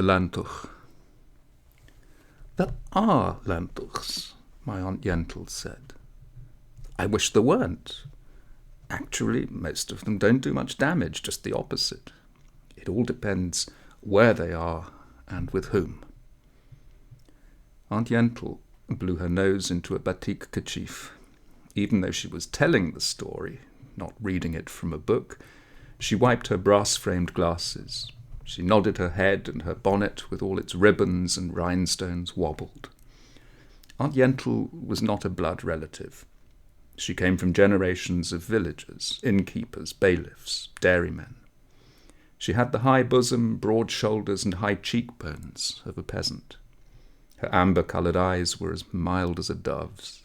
the Lantuch. There are Lantuchs, my Aunt Yentl said. I wish there weren't. Actually, most of them don't do much damage, just the opposite. It all depends where they are and with whom. Aunt Yentl blew her nose into a batik kerchief. Even though she was telling the story, not reading it from a book, she wiped her brass-framed glasses. She nodded her head, and her bonnet, with all its ribbons and rhinestones, wobbled. Aunt Yentl was not a blood relative. She came from generations of villagers, innkeepers, bailiffs, dairymen. She had the high bosom, broad shoulders, and high cheekbones of a peasant. Her amber-coloured eyes were as mild as a dove's.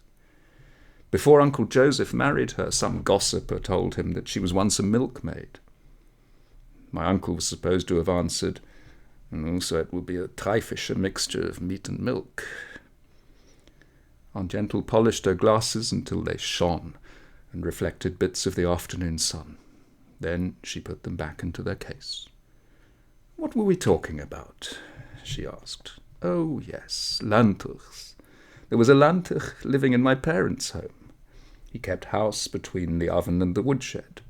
Before Uncle Joseph married her, some gossiper told him that she was once a milkmaid. My uncle was supposed to have answered, "So it will be a trifische mixture of meat and milk." Aunt Yentl polished her glasses until they shone and reflected bits of the afternoon sun. Then she put them back into their case. "What were we talking about?" she asked. "Oh, yes, Lantuchs. There was a Lantuch living in my parents' home. He kept house between the oven and the woodshed.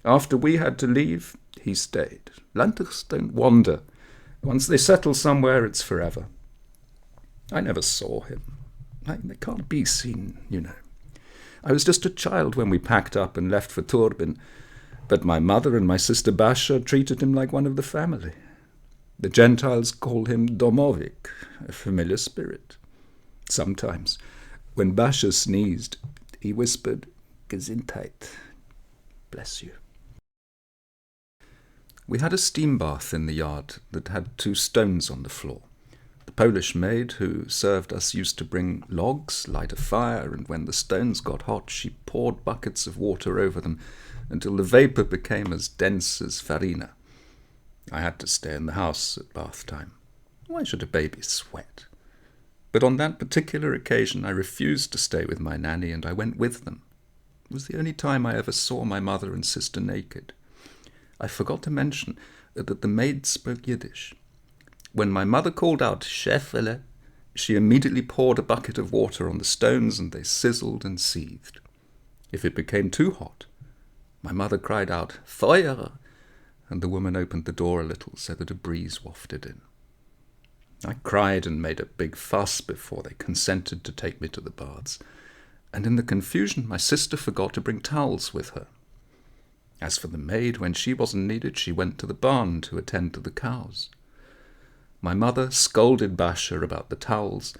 After we had to leave, he stayed. Lantuchs don't wander. Once they settle somewhere, it's forever. I never saw him. They can't be seen, you know. I was just a child when we packed up and left for Turbin, but my mother and my sister Basha treated him like one of the family. The Gentiles call him Domovic, a familiar spirit. Sometimes, when Basha sneezed, he whispered, Gesundheit. Bless you. We had a steam bath in the yard that had 2 stones on the floor. The Polish maid who served us used to bring logs, light a fire, and when the stones got hot, she poured buckets of water over them until the vapour became as dense as farina. I had to stay in the house at bath time. Why should a baby sweat? But on that particular occasion I refused to stay with my nanny, and I went with them. It was the only time I ever saw my mother and sister naked. I forgot to mention that the maid spoke Yiddish. When my mother called out, "Schäfele," she immediately poured a bucket of water on the stones, and they sizzled and seethed. If it became too hot, my mother cried out, "Feuer," and the woman opened the door a little so that a breeze wafted in. I cried and made a big fuss before they consented to take me to the baths, and in the confusion my sister forgot to bring towels with her. As for the maid, when she wasn't needed, she went to the barn to attend to the cows. My mother scolded Basha about the towels,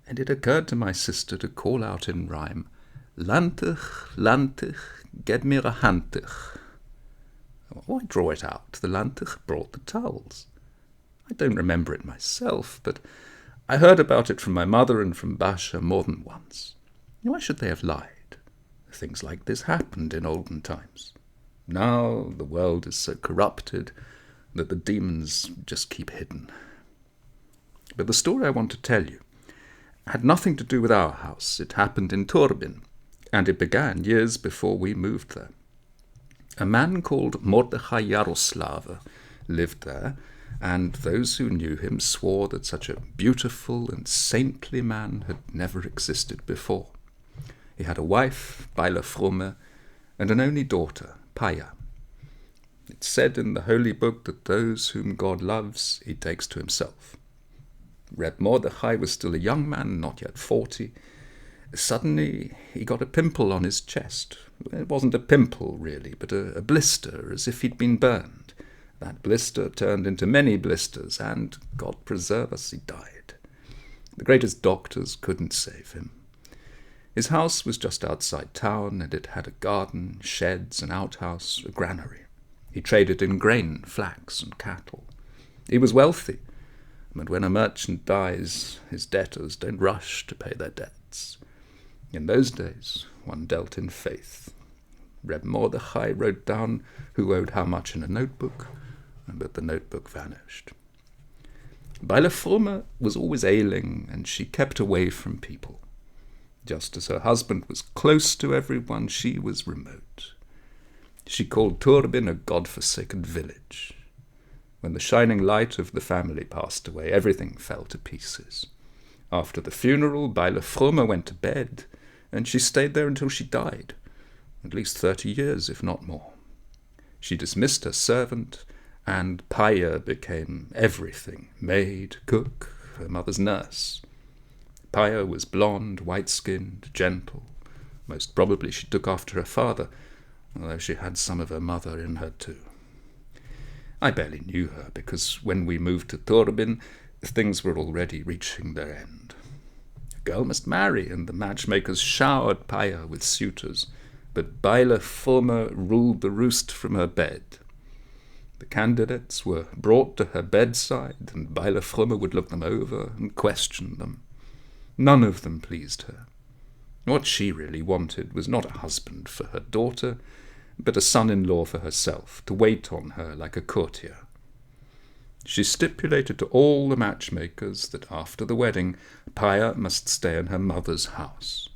and it occurred to my sister to call out in rhyme, "Lantuch, Lantuch, get mir a Handtuch." Why draw it out? The Lantuch brought the towels. I don't remember it myself, but I heard about it from my mother and from Basha more than once. Why should they have lied? Things like this happened in olden times. Now the world is so corrupted that the demons just keep hidden. But the story I want to tell you had nothing to do with our house. It happened in Turbin, and it began years before we moved there. A man called Mordechai Yaroslava lived there, and those who knew him swore that such a beautiful and saintly man had never existed before. He had a wife, Beile Frumme, and an only daughter, Paya. It's said in the Holy Book that those whom God loves, he takes to himself. Reb Mordechai was still a young man, not yet 40. Suddenly he got a pimple on his chest. It wasn't a pimple, really, but a blister, as if he'd been burned. That blister turned into many blisters, and, God preserve us, he died. The greatest doctors couldn't save him. His house was just outside town, and it had a garden, sheds, an outhouse, a granary. He traded in grain, flax, and cattle. He was wealthy, but when a merchant dies, his debtors don't rush to pay their debts. In those days, one dealt in faith. Reb Mordechai wrote down who owed how much in a notebook, but the notebook vanished. Beile Frumme was always ailing, and she kept away from people. Just as her husband was close to everyone, she was remote. She called Turbin a god-forsaken village. When the shining light of the family passed away, everything fell to pieces. After the funeral, Beile Frumme went to bed, and she stayed there until she died, at least 30 years, if not more. She dismissed her servant, and Paia became everything: maid, cook, her mother's nurse. Paia was blonde, white-skinned, gentle. Most probably she took after her father, although she had some of her mother in her too. I barely knew her, because when we moved to Turbin, things were already reaching their end. A girl must marry, and the matchmakers showered Paia with suitors, but Beile Frumme ruled the roost from her bed. The candidates were brought to her bedside, and Beile Frumme would look them over and question them. None of them pleased her. What she really wanted was not a husband for her daughter, but a son-in-law for herself, to wait on her like a courtier. She stipulated to all the matchmakers that after the wedding, Paia must stay in her mother's house.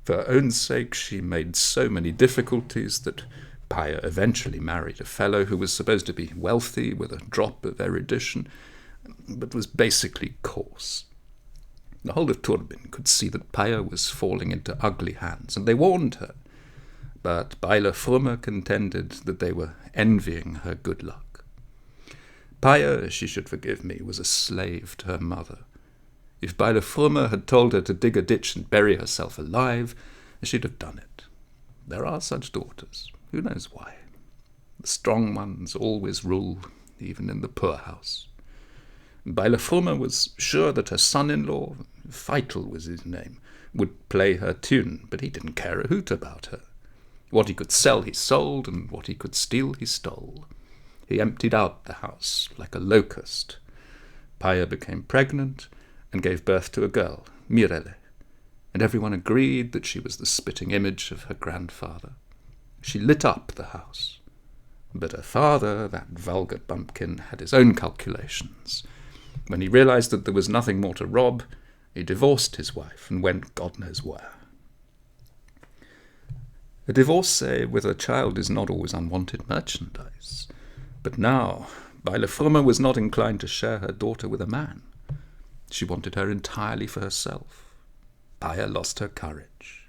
For her own sake, she made so many difficulties that Paia eventually married a fellow who was supposed to be wealthy with a drop of erudition, but was basically coarse. The whole of Turbin could see that Paia was falling into ugly hands, and they warned her. But Beile Frumme contended that they were envying her good luck. Paia, she should forgive me, was a slave to her mother. If Beile Frumme had told her to dig a ditch and bury herself alive, she'd have done it. There are such daughters. Who knows why? The strong ones always rule, even in the poorhouse. Beile Frumme was sure that her son-in-law, Yentl was his name, would play her tune, but he didn't care a hoot about her. What he could sell he sold, and what he could steal he stole. He emptied out the house like a locust. Paia became pregnant and gave birth to a girl, Mirele, and everyone agreed that she was the spitting image of her grandfather. She lit up the house. But her father, that vulgar bumpkin, had his own calculations. When he realized that there was nothing more to rob, he divorced his wife and went God knows where. A divorcee with a child is not always unwanted merchandise. But now, Beile Frumme was not inclined to share her daughter with a man. She wanted her entirely for herself. Paia lost her courage.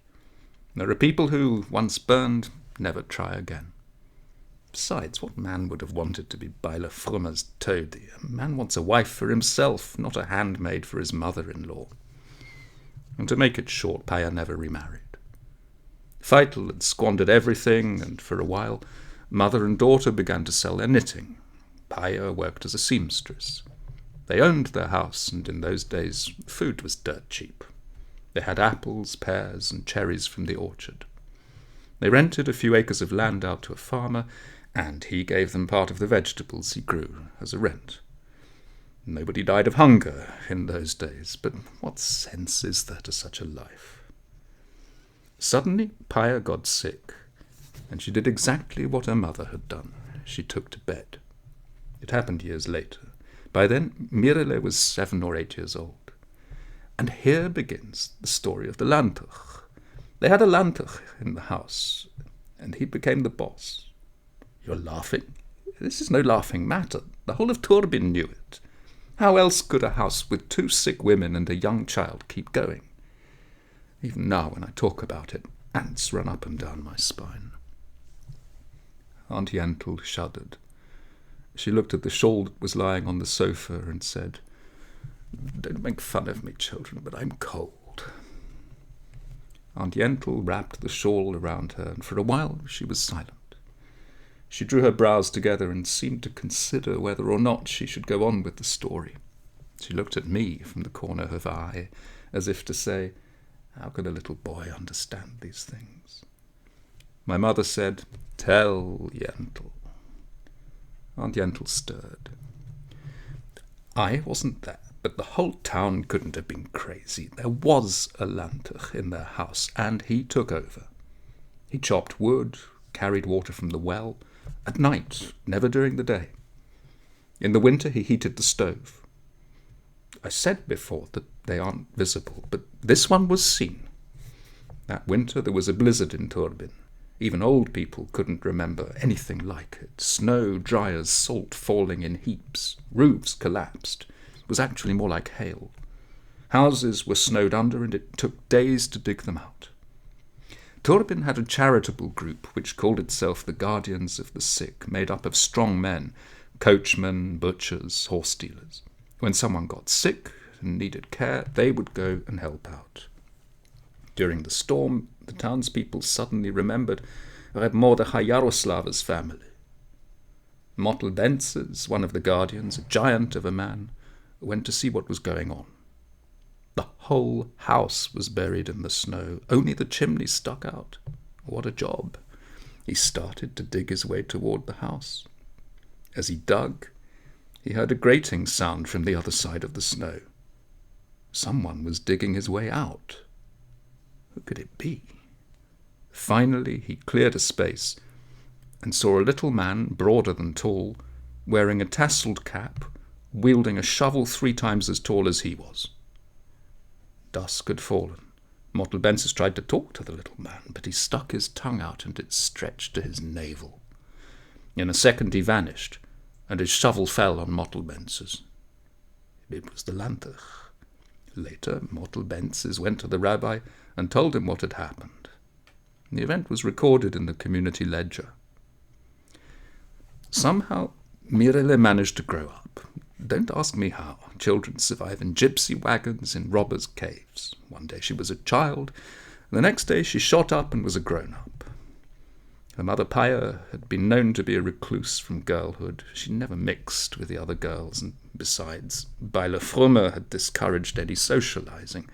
There are people who, once burned, never try again. Besides, what man would have wanted to be Beile Frumme's toady? A man wants a wife for himself, not a handmaid for his mother-in-law. And to make it short, Paia never remarried. Yentl had squandered everything, and for a while, mother and daughter began to sell their knitting. Paia worked as a seamstress. They owned their house, and in those days, food was dirt cheap. They had apples, pears, and cherries from the orchard. They rented a few acres of land out to a farmer, and he gave them part of the vegetables he grew as a rent. Nobody died of hunger in those days, but what sense is there to such a life? Suddenly, Paia got sick, and she did exactly what her mother had done. She took to bed. It happened years later. By then, Mirele was 7 or 8 years old. And here begins the story of the Lantuch. They had a Lantuch in the house, and he became the boss. You're laughing? This is no laughing matter. The whole of Turbin knew it. How else could a house with 2 sick women and a young child keep going? Even now, when I talk about it, ants run up and down my spine. Aunt Yentl shuddered. She looked at the shawl that was lying on the sofa and said, "Don't make fun of me, children, but I'm cold." Aunt Yentl wrapped the shawl around her, and for a while she was silent. She drew her brows together and seemed to consider whether or not she should go on with the story. She looked at me from the corner of her eye, as if to say, "How could a little boy understand these things?" My mother said, "Tell Yentl." Aunt Yentl stirred. I wasn't there, but the whole town couldn't have been crazy. There was a Lantuch in their house, and he took over. He chopped wood, carried water from the well, at night, never during the day. In the winter he heated the stove. I said before that they aren't visible, but this one was seen. That winter there was a blizzard in Turbin. Even old people couldn't remember anything like it. Snow dry as salt falling in heaps. Roofs collapsed. It was actually more like hail. Houses were snowed under, and it took days to dig them out. Turbin had a charitable group which called itself the Guardians of the Sick, made up of strong men, coachmen, butchers, horse dealers. When someone got sick and needed care, they would go and help out. During the storm, the townspeople suddenly remembered Reb Mordechai Yaroslava's family. Mottel Benzes, one of the guardians, a giant of a man, went to see what was going on. The whole house was buried in the snow. Only the chimney stuck out. What a job. He started to dig his way toward the house. As he dug, he heard a grating sound from the other side of the snow. Someone was digging his way out. Who could it be? Finally, he cleared a space and saw a little man, broader than tall, wearing a tasseled cap, wielding a shovel 3 times as tall as he was. Dusk had fallen. Mottel Benzes tried to talk to the little man, but he stuck his tongue out and it stretched to his navel. In a second he vanished, and his shovel fell on Mottel Benzes. It was the Lantuch. Later, Mottel Benzes went to the rabbi and told him what had happened. The event was recorded in the community ledger. Somehow, Mirele managed to grow up. Don't ask me how. Children survive in gypsy wagons in robbers' caves. One day she was a child, and the next day she shot up and was a grown-up. Her mother Paya had been known to be a recluse from girlhood. She never mixed with the other girls, and besides, Baile Frummer had discouraged any socializing.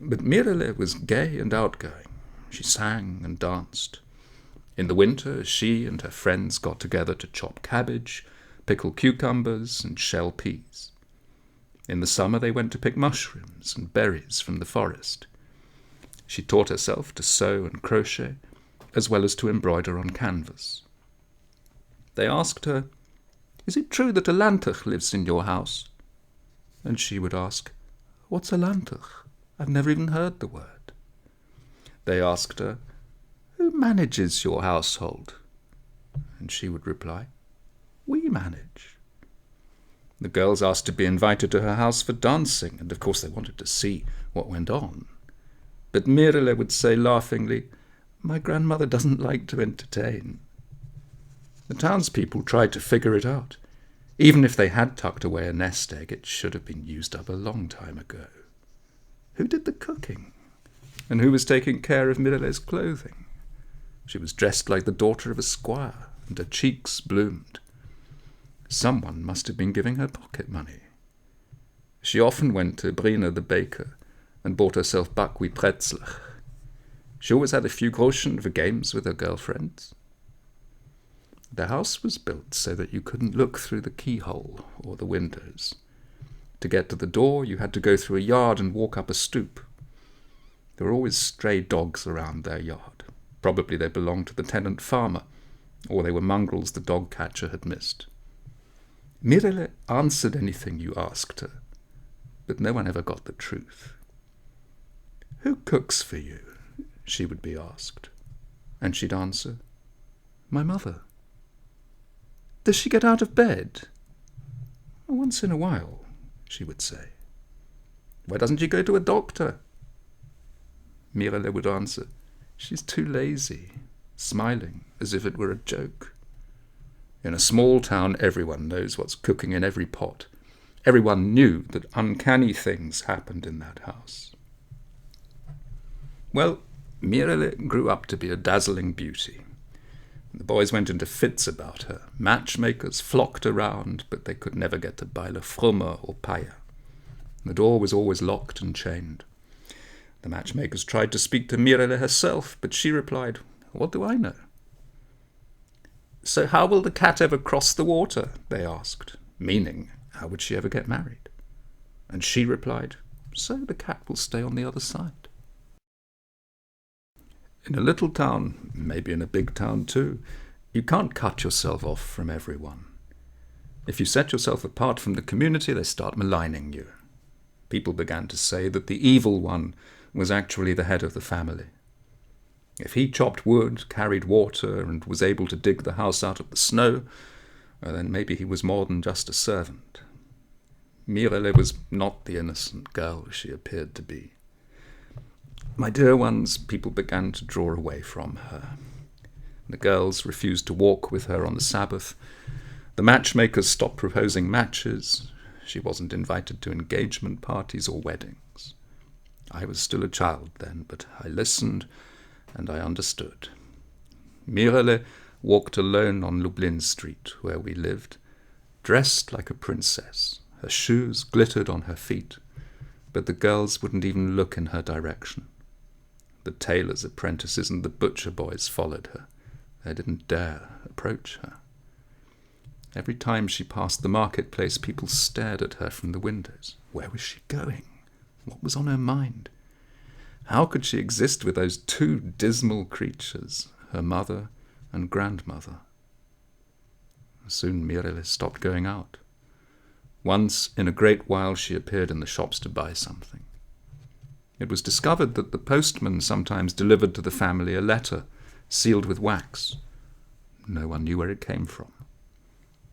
But Mirele was gay and outgoing. She sang and danced. In the winter, she and her friends got together to chop cabbage, pickle cucumbers, and shell peas. In the summer they went to pick mushrooms and berries from the forest. She taught herself to sew and crochet, as well as to embroider on canvas. They asked her, "Is it true that a Lantuch lives in your house?" And she would ask, "What's a Lantuch? I've never even heard the word." They asked her, "Who manages your household?" And she would reply, "We manage." The girls asked to be invited to her house for dancing, and of course they wanted to see what went on. But Mirele would say laughingly, "My grandmother doesn't like to entertain." The townspeople tried to figure it out. Even if they had tucked away a nest egg, it should have been used up a long time ago. Who did the cooking? And who was taking care of Mirele's clothing? She was dressed like the daughter of a squire, and her cheeks bloomed. Someone must have been giving her pocket money. She often went to Brina the baker and bought herself buckwheat pretzlach. She always had a few groschen for games with her girlfriends. The house was built so that you couldn't look through the keyhole or the windows. To get to the door, you had to go through a yard and walk up a stoop. There were always stray dogs around their yard. Probably they belonged to the tenant farmer, or they were mongrels the dog catcher had missed. Mirele answered anything you asked her, but no one ever got the truth. "Who cooks for you?" she would be asked, and she'd answer, "My mother." "Does she get out of bed?" "Once in a while," she would say. "Why doesn't she go to a doctor?" Mirele would answer, "She's too lazy," smiling as if it were a joke. In a small town, everyone knows what's cooking in every pot. Everyone knew that uncanny things happened in that house. Well, Mirele grew up to be a dazzling beauty. The boys went into fits about her. Matchmakers flocked around, but they could never get to Baile Frummer or Paya. The door was always locked and chained. The matchmakers tried to speak to Mirele herself, but she replied, "What do I know?" "So how will the cat ever cross the water?" they asked, meaning, how would she ever get married? And she replied, "So the cat will stay on the other side." In a little town, maybe in a big town too, you can't cut yourself off from everyone. If you set yourself apart from the community, they start maligning you. People began to say that the evil one was actually the head of the family. If he chopped wood, carried water, and was able to dig the house out of the snow, then maybe he was more than just a servant. Mirele was not the innocent girl she appeared to be. My dear ones, people began to draw away from her. The girls refused to walk with her on the Sabbath. The matchmakers stopped proposing matches. She wasn't invited to engagement parties or weddings. I was still a child then, but I listened and I understood. Mirele walked alone on Lublin Street, where we lived, dressed like a princess. Her shoes glittered on her feet, but the girls wouldn't even look in her direction. The tailor's apprentices and the butcher boys followed her. They didn't dare approach her. Every time she passed the marketplace, people stared at her from the windows. Where was she going? What was on her mind? How could she exist with those two dismal creatures, her mother and grandmother? Soon Mirele stopped going out. Once in a great while she appeared in the shops to buy something. It was discovered that the postman sometimes delivered to the family a letter sealed with wax. No one knew where it came from.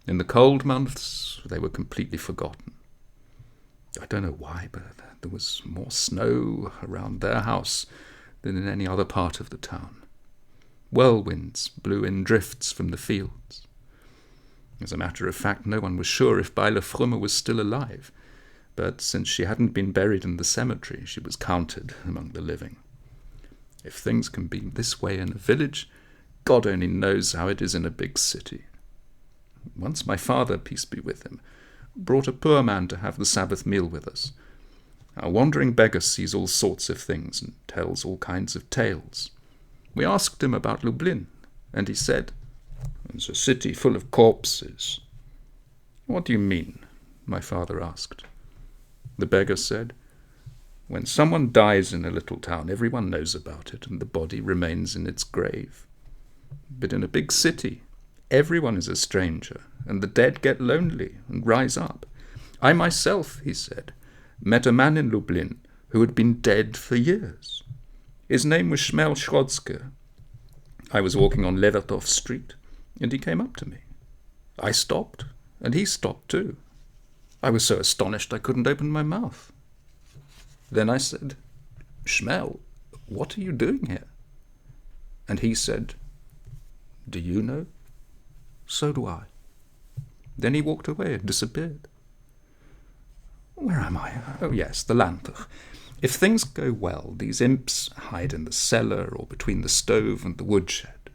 In the cold months, they were completely forgotten. I don't know why, but there was more snow around their house than in any other part of the town. Whirlwinds blew in drifts from the fields. As a matter of fact, no one was sure if Beile Frumme was still alive, but since she hadn't been buried in the cemetery, she was counted among the living. If things can be this way in a village, God only knows how it is in a big city. Once my father, peace be with him, brought a poor man to have the Sabbath meal with us. A wandering beggar sees all sorts of things and tells all kinds of tales. We asked him about Lublin, and he said, "It's a city full of corpses." "What do you mean?" my father asked. The beggar said, "When someone dies in a little town, everyone knows about it, and the body remains in its grave. But in a big city, everyone is a stranger, and the dead get lonely and rise up. I myself," he said, "met a man in Lublin who had been dead for years. His name was Shmel Schrodske. I was walking on Levertov Street, and he came up to me. I stopped, and he stopped too. I was so astonished I couldn't open my mouth. Then I said, 'Shmel, what are you doing here?' And he said, 'Do you know?' 'So do I.' Then he walked away and disappeared." Where am I? Oh yes, the Lantuch. If things go well, these imps hide in the cellar or between the stove and the woodshed.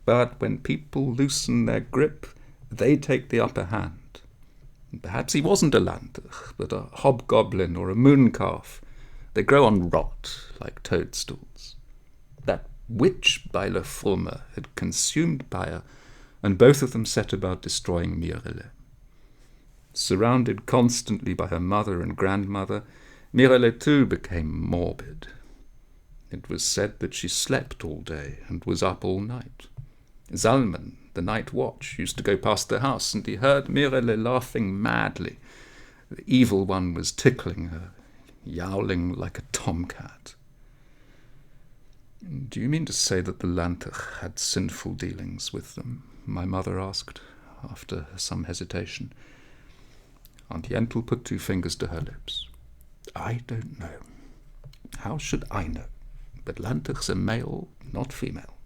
But when people loosen their grip, they take the upper hand. Perhaps he wasn't a Lantuch, but a hobgoblin or a mooncalf. They grow on rot, like toadstools. That witch Beile Frumme had consumed Bayer, and both of them set about destroying Mirele. Surrounded constantly by her mother and grandmother, Mirele too became morbid. It was said that she slept all day and was up all night. Zalman, the night watch, used to go past the house, and he heard Mirele laughing madly. The evil one was tickling her, yowling like a tomcat. "Do you mean to say that the Lantuch had sinful dealings with them?" my mother asked, after some hesitation. Aunt Yentl put 2 fingers to her lips. "I don't know. How should I know? But Lantuchs are male, not female.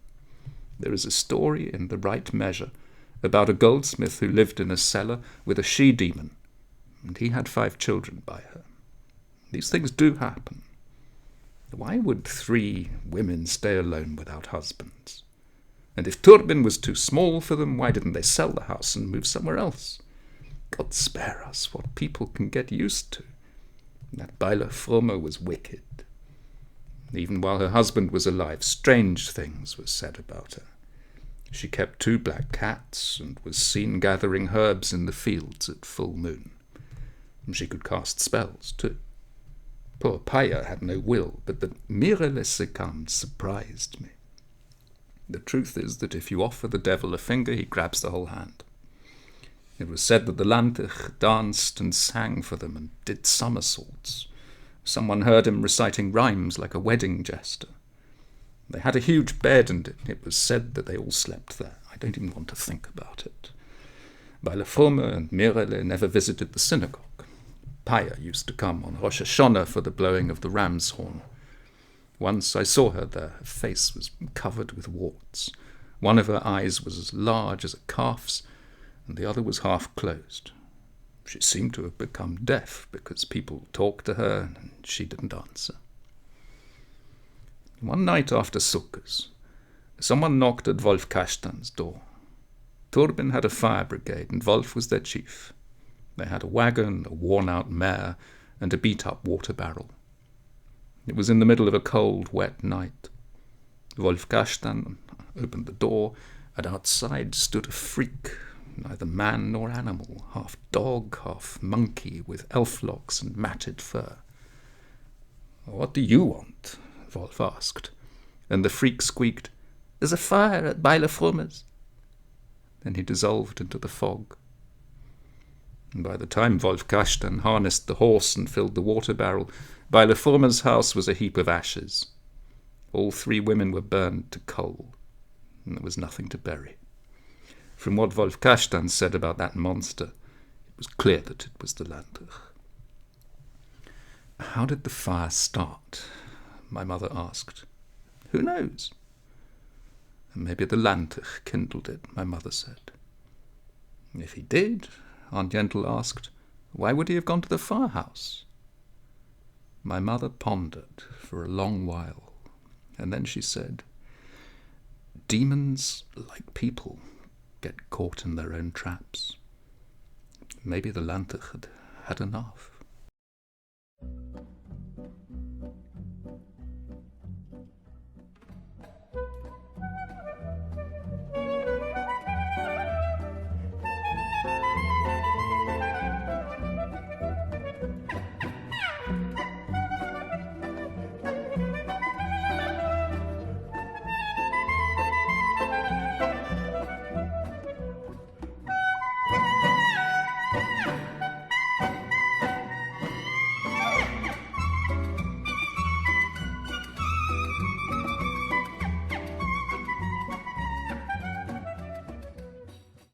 There is a story in The Right Measure about a goldsmith who lived in a cellar with a she-demon, and he had 5 children by her. These things do happen. Why would 3 women stay alone without husbands? And if Turbin was too small for them, why didn't they sell the house and move somewhere else? God spare us what people can get used to. That Beile Frumme was wicked. Even while her husband was alive, strange things were said about her. She kept 2 black cats and was seen gathering herbs in the fields at full moon. She could cast spells, too. Poor Paya had no will, but the Mirele succumbed surprised me. The truth is that if you offer the devil a finger, he grabs the whole hand. It was said that the Lantuch danced and sang for them and did somersaults. Someone heard him reciting rhymes like a wedding jester. They had a huge bed, and it was said that they all slept there. I don't even want to think about it. Bailefrome and Mirele never visited the synagogue. Paya used to come on Rosh Hashanah for the blowing of the ram's horn. Once I saw her there. Her face was covered with warts. One of her eyes was as large as a calf's, and the other was half closed. She seemed to have become deaf because people talked to her and she didn't answer. One night after Sukkot, someone knocked at Wolf Kashtan's door. Turbin had a fire brigade and Wolf was their chief. They had a wagon, a worn-out mare, and a beat-up water barrel. It was in the middle of a cold, wet night. Wolf Kashtan opened the door, and outside stood a freak, neither man nor animal, half dog, half monkey, with elf locks and matted fur. "What do you want?" Wolf asked, and the freak squeaked, "There's a fire at Bailefrome's." Then he dissolved into the fog. And by the time Wolf Kashtan harnessed the horse and filled the water barrel, Bailefrome's house was a heap of ashes. All 3 women were burned to coal, and there was nothing to bury. From what Wolf Kashtan said about that monster, it was clear that it was the Lantuch. "How did the fire start?" my mother asked. "Who knows?" "Maybe the Lantuch kindled it," my mother said. "If he did," Aunt Yentl asked, "why would he have gone to the firehouse?" My mother pondered for a long while, and then she said, "Demons, like people, get caught in their own traps. Maybe the Lantuch had enough."